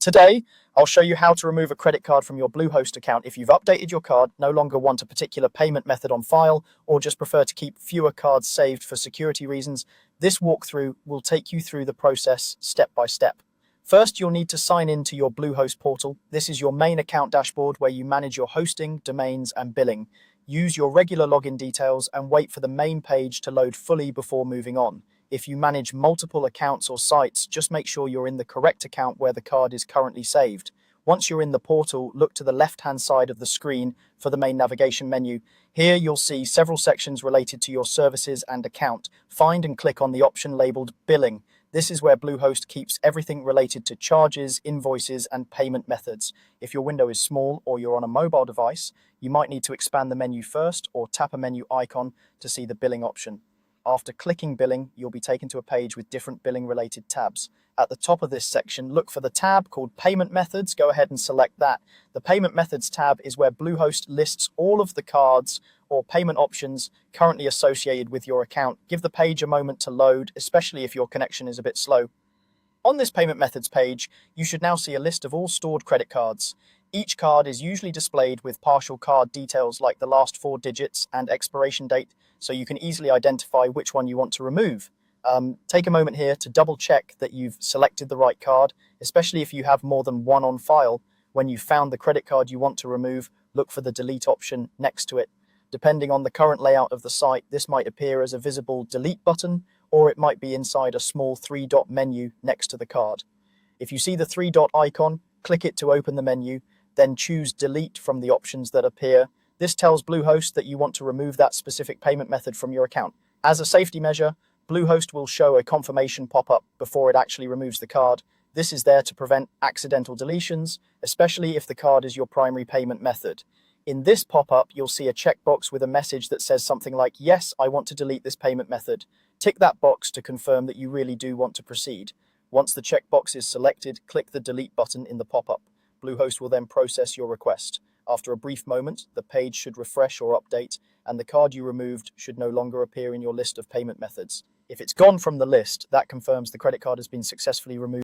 Today, I'll show you how to remove a credit card from your Bluehost account if you've updated your card, no longer want a particular payment method on file, or just prefer to keep fewer cards saved for security reasons. This walkthrough will take you through the process step by step. First, you'll need to sign in to your Bluehost portal. This is your main account dashboard where you manage your hosting, domains, and billing. Use your regular login details and wait for the main page to load fully before moving on. If you manage multiple accounts or sites, just make sure you're in the correct account where the card is currently saved. Once you're in the portal, look to the left-hand side of the screen for the main navigation menu. Here you'll see several sections related to your services and account. Find and click on the option labeled Billing. This is where Bluehost keeps everything related to charges, invoices, and payment methods. If your window is small or you're on a mobile device, you might need to expand the menu first or tap a menu icon to see the billing option. After clicking Billing, you'll be taken to a page with different billing-related tabs. At the top of this section, look for the tab called Payment Methods. Go ahead and select that. The Payment Methods tab is where Bluehost lists all of the cards or payment options currently associated with your account. Give the page a moment to load, especially if your connection is a bit slow. On this Payment Methods page, you should now see a list of all stored credit cards. Each card is usually displayed with partial card details like the last 4 digits and expiration date, so you can easily identify which one you want to remove. Take a moment here to double check that you've selected the right card, especially if you have more than one on file. When you've found the credit card you want to remove, look for the delete option next to it. Depending on the current layout of the site, this might appear as a visible delete button, or it might be inside a small 3-dot menu next to the card. If you see the 3-dot icon, click it to open the menu, then choose Delete from the options that appear. This tells Bluehost that you want to remove that specific payment method from your account. As a safety measure, Bluehost will show a confirmation pop-up before it actually removes the card. This is there to prevent accidental deletions, especially if the card is your primary payment method. In this pop-up, you'll see a checkbox with a message that says something like, "Yes, I want to delete this payment method." Tick that box to confirm that you really do want to proceed. Once the checkbox is selected, click the delete button in the pop-up. Bluehost will then process your request. After a brief moment, the page should refresh or update, and the card you removed should no longer appear in your list of payment methods. If it's gone from the list, that confirms the credit card has been successfully removed.